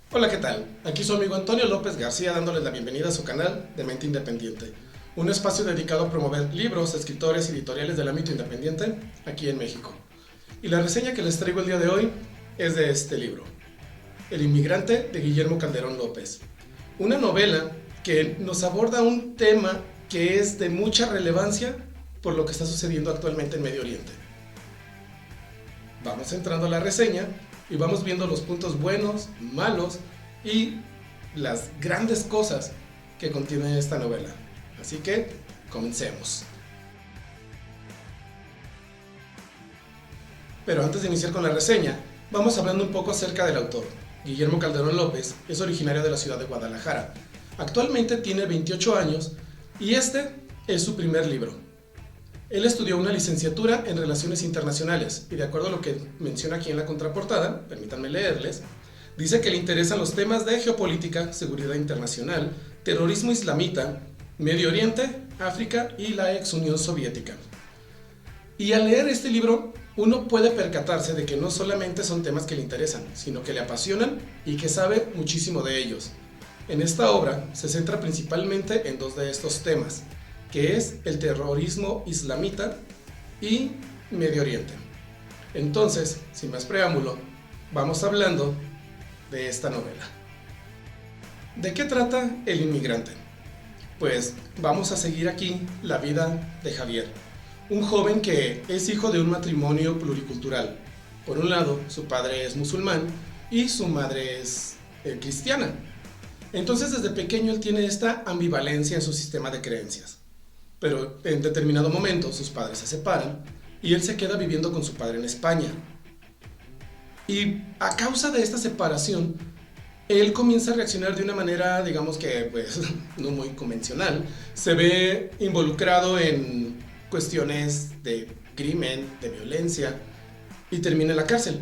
Hola, ¿qué tal? Aquí su amigo Antonio López García dándoles la bienvenida a su canal de Mente Independiente, un espacio dedicado a promover libros, escritores y editoriales del ámbito independiente aquí en México. Y la reseña que les traigo el día de hoy es de este libro, El inmigrante de Guillermo Calderón López, una novela que nos aborda un tema que es de mucha relevancia por lo que está sucediendo actualmente en Medio Oriente. Vamos entrando a la reseña y vamos viendo los puntos buenos, malos y las grandes cosas que contiene esta novela. Así que comencemos. Pero antes de iniciar con la reseña, vamos hablando un poco acerca del autor. Guillermo Calderón López es originario de la ciudad de Guadalajara. Actualmente tiene 28 años y este es su primer libro. Él estudió una licenciatura en Relaciones Internacionales y de acuerdo a lo que menciona aquí en la contraportada, permítanme leerles, dice que le interesan los temas de geopolítica, seguridad internacional, terrorismo islamita, Medio Oriente, África y la ex Unión Soviética. Y al leer este libro, uno puede percatarse de que no solamente son temas que le interesan, sino que le apasionan y que sabe muchísimo de ellos. En esta obra se centra principalmente en dos de estos temas, que es el terrorismo islamita y Medio Oriente. Entonces, sin más preámbulo, vamos hablando de esta novela. ¿De qué trata El inmigrante? Pues vamos a seguir aquí la vida de Javier, un joven que es hijo de un matrimonio pluricultural. Por un lado, su padre es musulmán y su madre es cristiana. Entonces, desde pequeño él tiene esta ambivalencia en su sistema de creencias. Pero en determinado momento sus padres se separan y él se queda viviendo con su padre en España. Y a causa de esta separación, él comienza a reaccionar de una manera, digamos que pues no muy convencional. Se ve involucrado en cuestiones de crimen, de violencia y termina en la cárcel.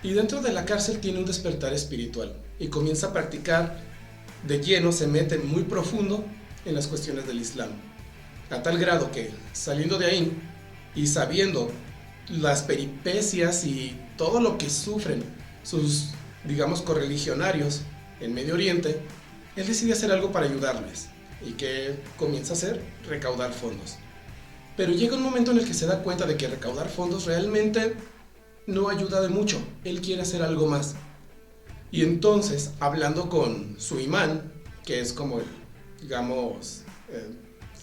Y dentro de la cárcel tiene un despertar espiritual y comienza a practicar de lleno, se mete muy profundo en las cuestiones del Islam. A tal grado que saliendo de ahí y sabiendo las peripecias y todo lo que sufren sus, digamos, correligionarios en Medio Oriente, él decide hacer algo para ayudarles. ¿Y qué comienza a hacer? Recaudar fondos. Pero llega un momento en el que se da cuenta de que recaudar fondos realmente no ayuda de mucho. Él quiere hacer algo más. Y entonces, hablando con su imán, que es como el, digamos,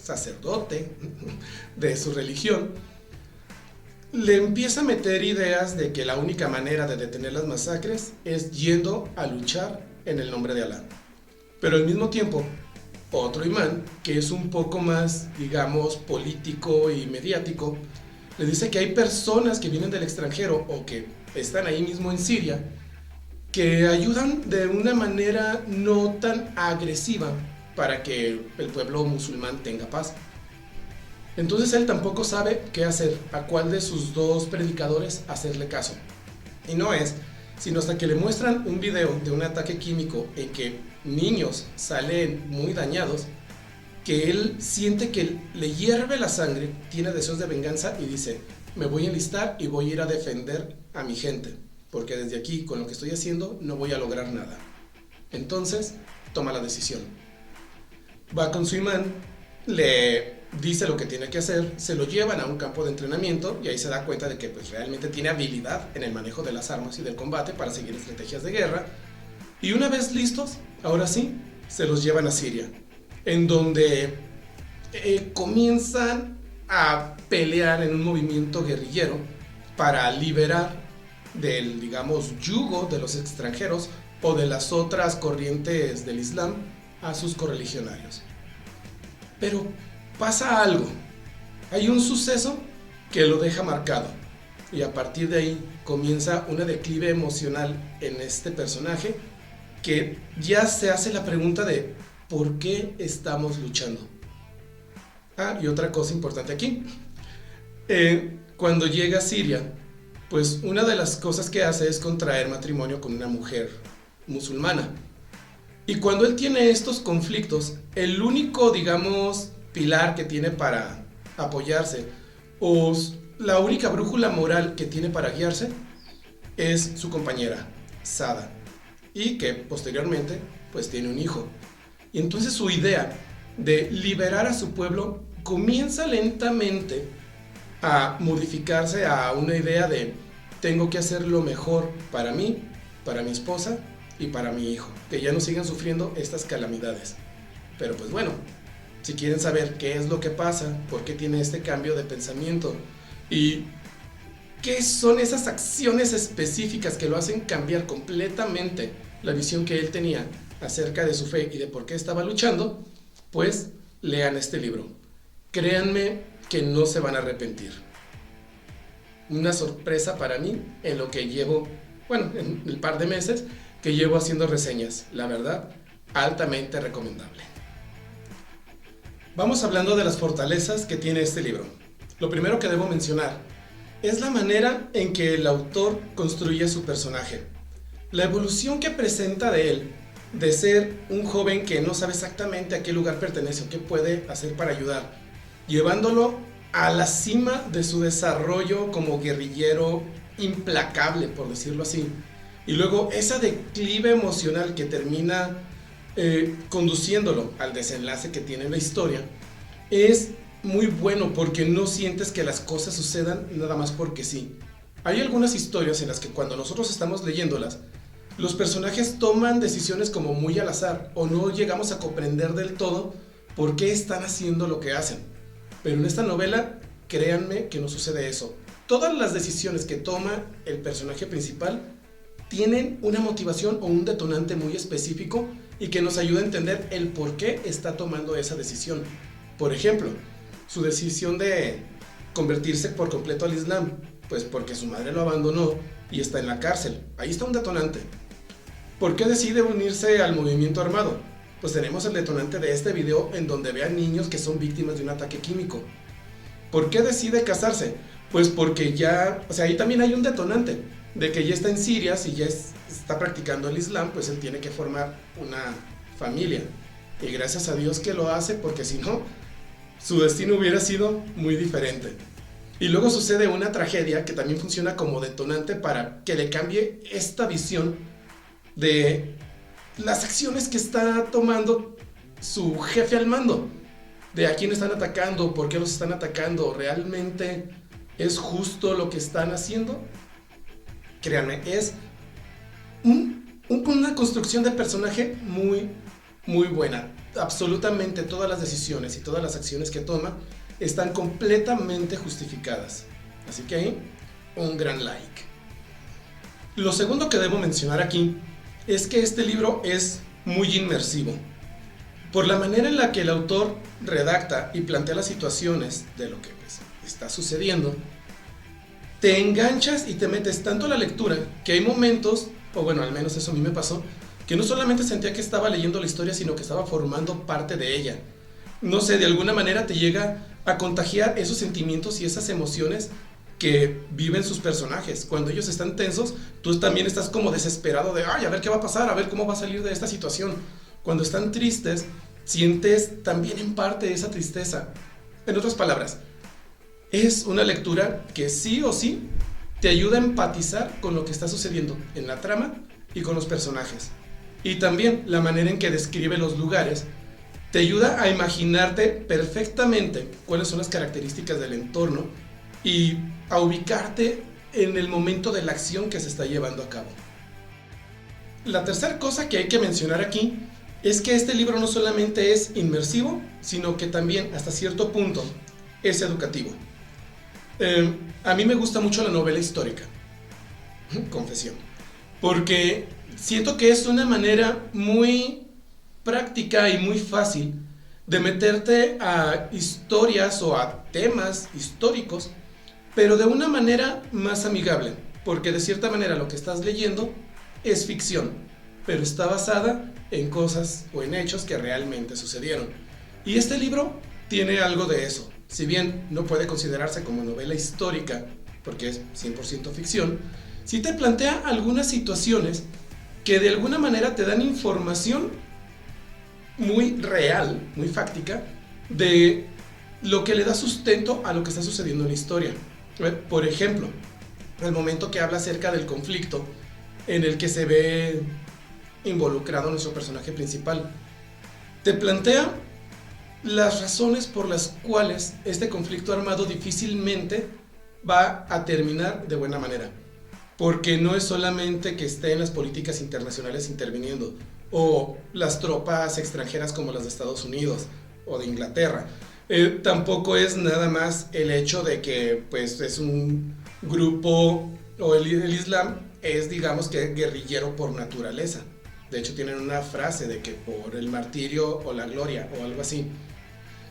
sacerdote de su religión, le empieza a meter ideas de que la única manera de detener las masacres es yendo a luchar en el nombre de Alá. Pero al mismo tiempo, otro imán, que es un poco más, digamos, político y mediático, le dice que hay personas que vienen del extranjero o que están ahí mismo en Siria, que ayudan de una manera no tan agresiva para que el pueblo musulmán tenga paz. Entonces él tampoco sabe qué hacer, a cuál de sus dos predicadores hacerle caso. Y no es, sino hasta que le muestran un video de un ataque químico en que niños salen muy dañados, que él siente que le hierve la sangre, tiene deseos de venganza y dice, me voy a enlistar y voy a ir a defender a mi gente, porque desde aquí, con lo que estoy haciendo, no voy a lograr nada. Entonces, toma la decisión. Va con su imán, le dice lo que tiene que hacer, se lo llevan a un campo de entrenamiento y ahí se da cuenta de que pues, realmente tiene habilidad en el manejo de las armas y del combate para seguir estrategias de guerra. Y una vez listos, ahora sí, se los llevan a Siria, en donde comienzan a pelear en un movimiento guerrillero para liberar del, digamos, yugo de los extranjeros o de las otras corrientes del Islam a sus correligionarios. Pero pasa algo, hay un suceso que lo deja marcado y a partir de ahí comienza una declive emocional en este personaje que ya se hace la pregunta de ¿por qué estamos luchando? Y otra cosa importante aquí, cuando llega a Siria, pues una de las cosas que hace es contraer matrimonio con una mujer musulmana. Y cuando él tiene estos conflictos, el único, digamos, pilar que tiene para apoyarse, o la única brújula moral que tiene para guiarse, es su compañera, Sada. y que posteriormente pues tiene un hijo. Y entonces su idea de liberar a su pueblo comienza lentamente a modificarse a una idea de tengo que hacer lo mejor para mí, para mi esposa y para mi hijo, que ya no sigan sufriendo estas calamidades. Pero pues bueno, si quieren saber qué es lo que pasa, por qué tiene este cambio de pensamiento y qué son esas acciones específicas que lo hacen cambiar completamente la visión que él tenía acerca de su fe y de por qué estaba luchando, pues lean este libro. Créanme que no se van a arrepentir. Una sorpresa para mí en lo que llevo, bueno, en el par de meses que llevo haciendo reseñas. La verdad, altamente recomendable. Vamos hablando de las fortalezas que tiene este libro. Lo primero que debo mencionar es la manera en que el autor construye su personaje. La evolución que presenta de él, de ser un joven que no sabe exactamente a qué lugar pertenece o qué puede hacer para ayudar, llevándolo a la cima de su desarrollo como guerrillero implacable, por decirlo así. Y luego esa declive emocional que termina conduciéndolo al desenlace que tiene la historia, es muy bueno porque no sientes que las cosas sucedan nada más porque sí. Hay algunas historias en las que cuando nosotros estamos leyéndolas, los personajes toman decisiones como muy al azar o no llegamos a comprender del todo por qué están haciendo lo que hacen. Pero en esta novela, créanme que no sucede eso. Todas las decisiones que toma el personaje principal tienen una motivación o un detonante muy específico y que nos ayuda a entender el por qué está tomando esa decisión. Por ejemplo, su decisión de convertirse por completo al Islam, pues porque su madre lo abandonó y está en la cárcel. Ahí está un detonante. ¿Por qué decide unirse al movimiento armado? Pues tenemos el detonante de este video en donde ve a niños que son víctimas de un ataque químico. ¿Por qué decide casarse? Pues porque ya, o sea, ahí también hay un detonante de que ya está en Siria, si ya está practicando el Islam, pues él tiene que formar una familia. Y gracias a Dios que lo hace, porque si no, su destino hubiera sido muy diferente. Y luego sucede una tragedia que también funciona como detonante para que le cambie esta visión de las acciones que está tomando su jefe al mando, de a quién están atacando, por qué los están atacando, ¿realmente es justo lo que están haciendo? Créanme, es una construcción de personaje muy, muy buena. Absolutamente todas las decisiones y todas las acciones que toma están completamente justificadas. Así que ahí, un gran like. Lo segundo que debo mencionar aquí es que este libro es muy inmersivo. Por la manera en la que el autor redacta y plantea las situaciones de lo que pues, está sucediendo, te enganchas y te metes tanto a la lectura que hay momentos, o bueno, al menos eso a mí me pasó, que no solamente sentía que estaba leyendo la historia, sino que estaba formando parte de ella. No sé, de alguna manera te llega a contagiar esos sentimientos y esas emociones que viven sus personajes. Cuando ellos están tensos, tú también estás como desesperado de, ay, a ver qué va a pasar, a ver cómo va a salir de esta situación. Cuando están tristes, sientes también en parte esa tristeza. En otras palabras, es una lectura que sí o sí te ayuda a empatizar con lo que está sucediendo en la trama y con los personajes. Y también la manera en que describe los lugares te ayuda a imaginarte perfectamente cuáles son las características del entorno y a ubicarte en el momento de la acción que se está llevando a cabo. La tercera cosa que hay que mencionar aquí es que este libro no solamente es inmersivo, sino que también hasta cierto punto es educativo. A mí me gusta mucho la novela histórica, confesión, porque siento que es una manera muy práctica y muy fácil de meterte a historias o a temas históricos, pero de una manera más amigable, porque de cierta manera lo que estás leyendo es ficción, pero está basada en cosas o en hechos que realmente sucedieron. Y este libro tiene algo de eso. Si bien no puede considerarse como novela histórica, porque es 100% ficción, sí te plantea algunas situaciones que de alguna manera te dan información muy real, muy fáctica, de lo que le da sustento a lo que está sucediendo en la historia. Por ejemplo, el momento que habla acerca del conflicto en el que se ve involucrado nuestro personaje principal. Te plantea las razones por las cuales este conflicto armado difícilmente va a terminar de buena manera. Porque no es solamente que estén las políticas internacionales interviniendo, o las tropas extranjeras como las de Estados Unidos o de Inglaterra. Tampoco es nada más el hecho de que pues, es un grupo, o el Islam es, digamos, que guerrillero por naturaleza. De hecho tienen una frase de que por el martirio o la gloria o algo así.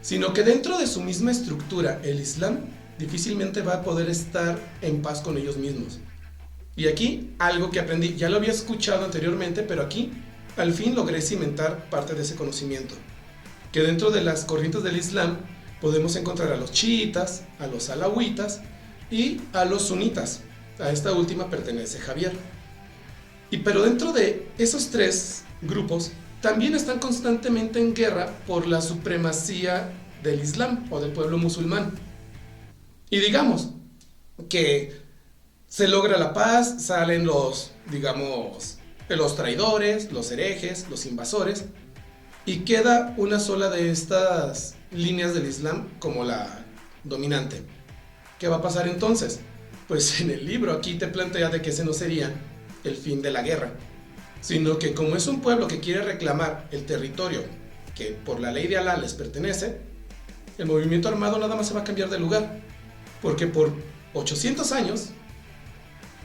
Sino que dentro de su misma estructura, el Islam difícilmente va a poder estar en paz con ellos mismos. Y aquí algo que aprendí, ya lo había escuchado anteriormente, pero aquí al fin logré cimentar parte de ese conocimiento. Que dentro de las corrientes del Islam podemos encontrar a los chiitas, a los alawitas y a los sunitas. A esta última pertenece Javier. Pero dentro de esos tres grupos también están constantemente en guerra por la supremacía del Islam o del pueblo musulmán. Y digamos que se logra la paz, salen los, digamos, los traidores, los herejes, los invasores, y queda una sola de estas líneas del Islam como la dominante. ¿Qué va a pasar entonces? Pues en el libro aquí te plantea de que ese no sería el fin de la guerra, sino que como es un pueblo que quiere reclamar el territorio que por la ley de Alá les pertenece, el movimiento armado nada más se va a cambiar de lugar, porque por 800 años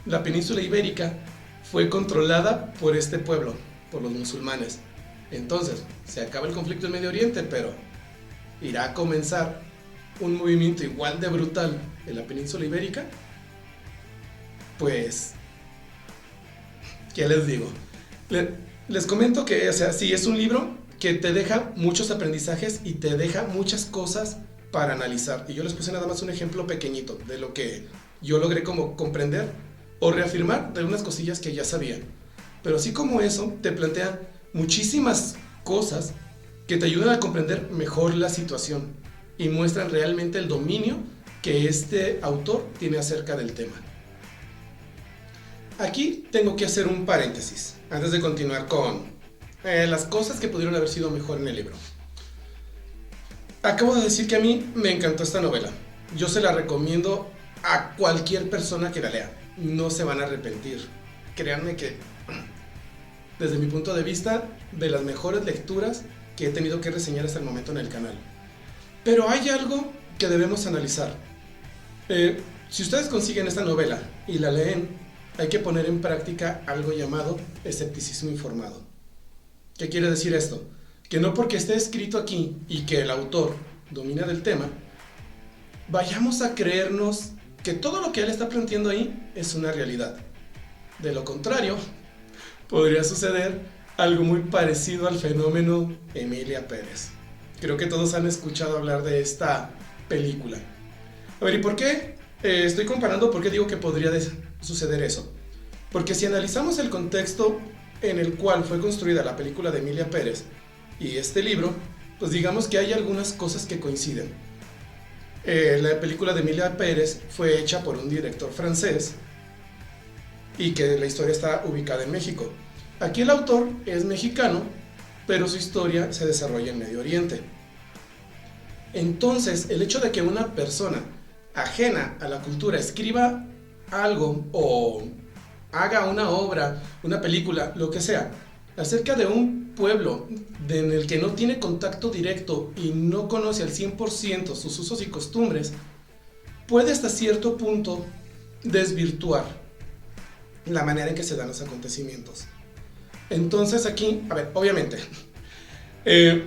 la península ibérica fue controlada por este pueblo, por los musulmanes. Entonces, se acaba el conflicto en Medio Oriente, pero irá a comenzar un movimiento igual de brutal en la península ibérica. Pues, ¿qué les digo? Les comento que, o sea, sí, es un libro que te deja muchos aprendizajes y te deja muchas cosas para analizar. Y yo les puse nada más un ejemplo pequeñito de lo que yo logré como comprender o reafirmar de unas cosillas que ya sabía. Pero así como eso, te plantea muchísimas cosas que te ayudan a comprender mejor la situación y muestran realmente el dominio que este autor tiene acerca del tema. Aquí tengo que hacer un paréntesis antes de continuar con las cosas que pudieron haber sido mejor en el libro. Acabo de decir que a mí me encantó esta novela. Yo se la recomiendo a cualquier persona que la lea. No se van a arrepentir. Créanme que, desde mi punto de vista, de las mejores lecturas que he tenido que reseñar hasta el momento en el canal. Pero hay algo que debemos analizar. Si ustedes consiguen esta novela y la leen, hay que poner en práctica algo llamado escepticismo informado. ¿Qué quiere decir esto? Que no porque esté escrito aquí y que el autor domina del tema, vayamos a creernos que todo lo que él está planteando ahí es una realidad. De lo contrario, podría suceder algo muy parecido al fenómeno Emilia Pérez. Creo que todos han escuchado hablar de esta película. A ver, ¿y por qué estoy comparando? ¿Por qué digo que podría suceder eso? Porque si analizamos el contexto en el cual fue construida la película de Emilia Pérez y este libro, pues digamos que hay algunas cosas que coinciden. La película de Emilia Pérez fue hecha por un director francés y que la historia está ubicada en México. Aquí el autor es mexicano, pero su historia se desarrolla en Medio Oriente. Entonces, el hecho de que una persona ajena a la cultura escriba algo o haga una obra, una película, lo que sea, acerca de un pueblo en el que no tiene contacto directo y no conoce al 100% sus usos y costumbres, puede hasta cierto punto desvirtuar la manera en que se dan los acontecimientos. Entonces aquí, a ver, obviamente,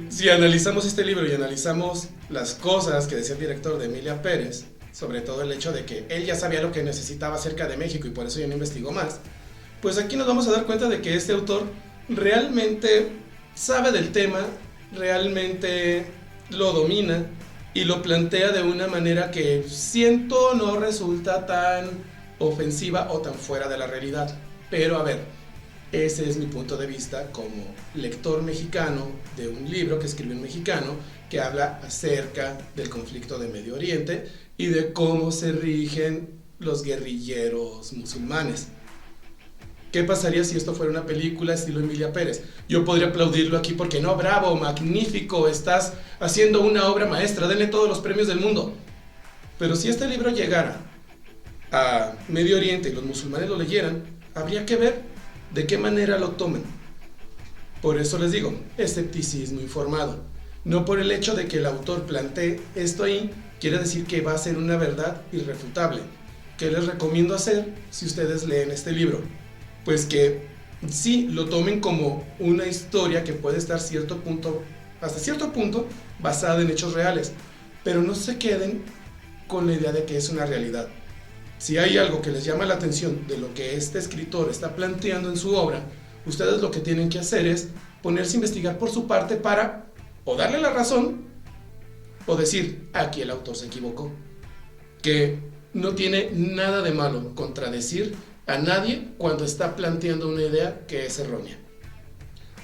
si analizamos este libro y analizamos las cosas que decía el director de Emilia Pérez, sobre todo el hecho de que él ya sabía lo que necesitaba acerca de México y por eso ya no investigó más, pues aquí nos vamos a dar cuenta de que este autor realmente sabe del tema, realmente lo domina y lo plantea de una manera que siento no resulta tan ofensiva o tan fuera de la realidad. Pero a ver, ese es mi punto de vista como lector mexicano de un libro que escribe un mexicano que habla acerca del conflicto de Medio Oriente y de cómo se rigen los guerrilleros musulmanes. ¿Qué pasaría si esto fuera una película estilo Emilia Pérez? Yo podría aplaudirlo aquí porque no, bravo, magnífico, estás haciendo una obra maestra, denle todos los premios del mundo. Pero si este libro llegara a Medio Oriente y los musulmanes lo leyeran, habría que ver de qué manera lo toman. Por eso les digo, escepticismo informado. No por el hecho de que el autor plantee esto ahí, quiere decir que va a ser una verdad irrefutable. ¿Qué les recomiendo hacer si ustedes leen este libro? Pues que sí lo tomen como una historia que puede estar hasta cierto punto basada en hechos reales, pero no se queden con la idea de que es una realidad. Si hay algo que les llama la atención de lo que este escritor está planteando en su obra, ustedes lo que tienen que hacer es ponerse a investigar por su parte para o darle la razón o decir, aquí el autor se equivocó. Que no tiene nada de malo contradecir a nadie cuando está planteando una idea que es errónea.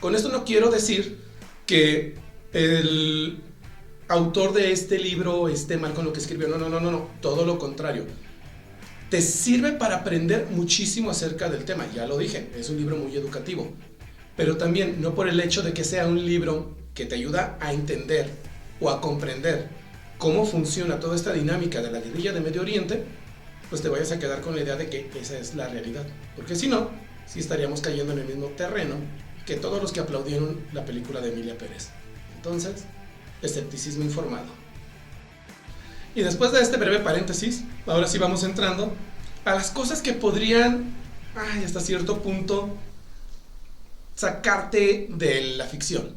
Con esto no quiero decir que el autor de este libro esté mal con lo que escribió, no, todo lo contrario. Te sirve para aprender muchísimo acerca del tema, ya lo dije, es un libro muy educativo, pero también no por el hecho de que sea un libro que te ayuda a entender o a comprender cómo funciona toda esta dinámica de la guerrilla de Medio Oriente, pues te vayas a quedar con la idea de que esa es la realidad, porque si no, sí estaríamos cayendo en el mismo terreno que todos los que aplaudieron la película de Emilia Pérez. Entonces, escepticismo informado. Y después de este breve paréntesis, ahora sí vamos entrando a las cosas que podrían, hasta cierto punto, sacarte de la ficción.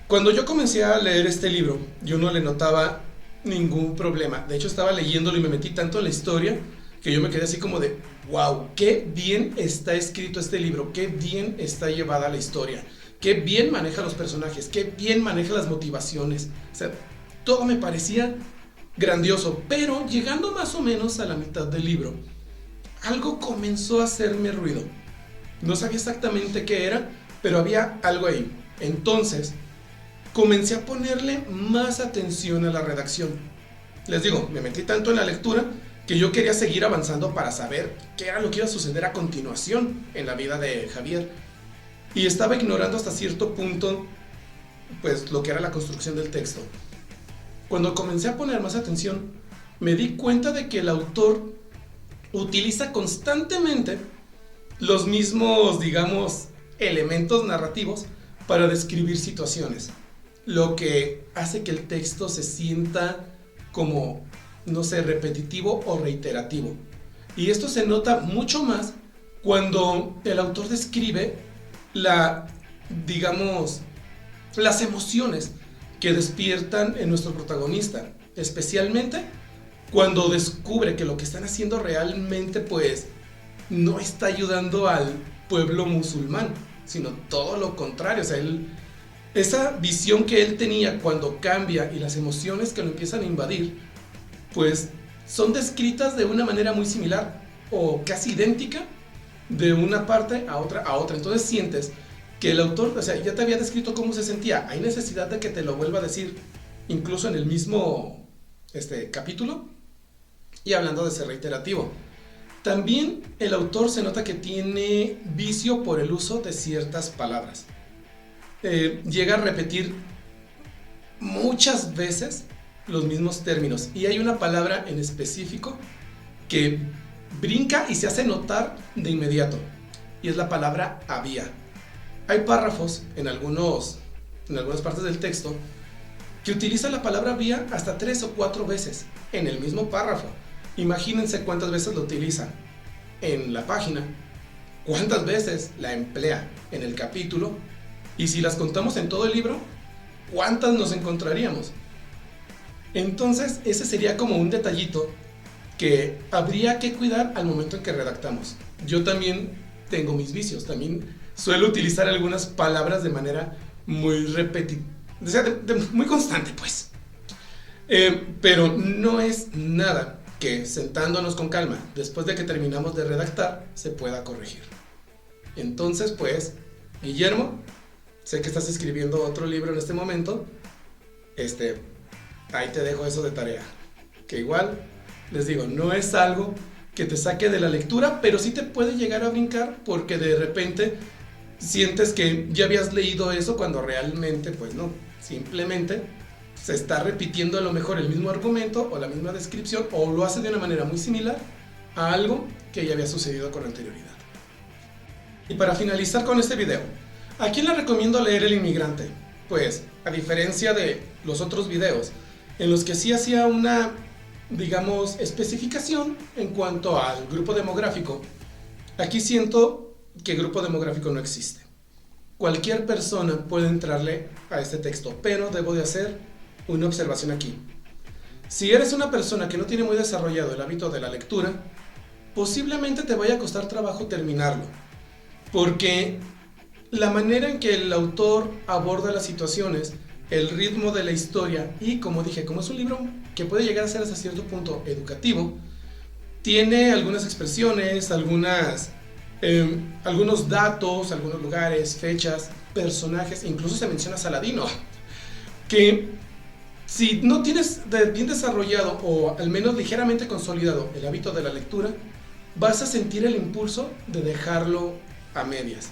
Cuando yo comencé a leer este libro, yo no le notaba ningún problema. De hecho, estaba leyéndolo y me metí tanto en la historia que yo me quedé así como de, wow, qué bien está escrito este libro, qué bien está llevada la historia, qué bien maneja los personajes, qué bien maneja las motivaciones. O sea, todo me parecía grandioso, pero llegando más o menos a la mitad del libro, algo comenzó a hacerme ruido. No sabía exactamente qué era, pero había algo ahí. Entonces, comencé a ponerle más atención a la redacción. Les digo, me metí tanto en la lectura que yo quería seguir avanzando para saber qué era lo que iba a suceder a continuación en la vida de Javier. Y estaba ignorando hasta cierto punto, pues, lo que era la construcción del texto. Cuando comencé a poner más atención, me di cuenta de que el autor utiliza constantemente los mismos, digamos, elementos narrativos para describir situaciones, lo que hace que el texto se sienta como, no sé, repetitivo o reiterativo. Y esto se nota mucho más cuando el autor describe digamos, las emociones que despiertan en nuestro protagonista, especialmente cuando descubre que lo que están haciendo realmente, pues, no está ayudando al pueblo musulmán, sino todo lo contrario. O sea, esa visión que él tenía cuando cambia y las emociones que lo empiezan a invadir, pues son descritas de una manera muy similar o casi idéntica de una parte a otra. Entonces sientes que el autor, o sea, ya te había descrito cómo se sentía, hay necesidad de que te lo vuelva a decir, incluso en el mismo capítulo. Y hablando de ser reiterativo, también el autor se nota que tiene vicio por el uso de ciertas palabras. Llega a repetir muchas veces los mismos términos, y hay una palabra en específico que brinca y se hace notar de inmediato, y es la palabra había. Hay párrafos en algunas partes del texto que utiliza la palabra había hasta 3 o 4 veces en el mismo párrafo. Imagínense cuántas veces lo utiliza en la página, cuántas veces la emplea en el capítulo, y si las contamos en todo el libro, ¿cuántas nos encontraríamos? Entonces, ese sería como un detallito que habría que cuidar al momento en que redactamos. Yo también tengo mis vicios, también suelo utilizar algunas palabras de manera muy repetitiva, o sea, muy constante, pues. Pero no es nada que sentándonos con calma, después de que terminamos de redactar, se pueda corregir. Entonces, pues, Guillermo, sé que estás escribiendo otro libro en este momento, ahí te dejo eso de tarea, que igual, les digo, no es algo que te saque de la lectura, pero sí te puede llegar a brincar porque de repente sientes que ya habías leído eso cuando realmente pues no, simplemente se está repitiendo a lo mejor el mismo argumento o la misma descripción o lo hace de una manera muy similar a algo que ya había sucedido con anterioridad. Y para finalizar con este video, ¿a quién le recomiendo leer El Inmigrante? Pues, a diferencia de los otros videos, en los que sí hacía una, digamos, especificación en cuanto al grupo demográfico, aquí siento que grupo demográfico no existe. Cualquier persona puede entrarle a este texto, pero debo de hacer una observación aquí. Si eres una persona que no tiene muy desarrollado el hábito de la lectura, posiblemente te vaya a costar trabajo terminarlo, porque la manera en que el autor aborda las situaciones, el ritmo de la historia y, como dije, como es un libro que puede llegar a ser hasta cierto punto educativo, tiene algunas expresiones, algunos datos, algunos lugares, fechas, personajes, incluso se menciona Saladino, que si no tienes bien desarrollado o al menos ligeramente consolidado el hábito de la lectura, vas a sentir el impulso de dejarlo a medias.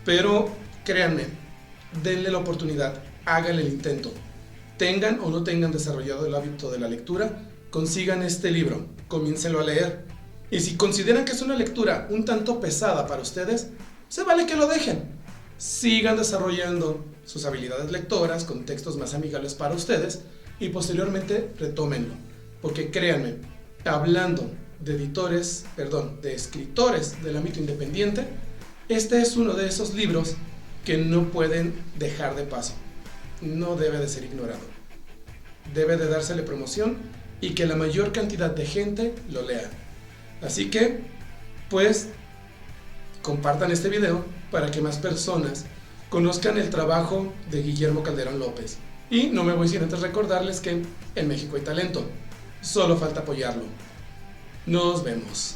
Pero créanme, denle la oportunidad, háganle el intento. Tengan o no tengan desarrollado el hábito de la lectura, consigan este libro, comiéncenlo a leer. Y si consideran que es una lectura un tanto pesada para ustedes, se vale que lo dejen. Sigan desarrollando sus habilidades lectoras con textos más amigables para ustedes y posteriormente retómenlo. Porque créanme, hablando de escritores del ámbito independiente, este es uno de esos libros que no pueden dejar de paso. No debe de ser ignorado. Debe de dársele promoción y que la mayor cantidad de gente lo lea. Así que, pues, compartan este video para que más personas conozcan el trabajo de Guillermo Calderón López. Y no me voy sin antes recordarles que en México hay talento. Solo falta apoyarlo. Nos vemos.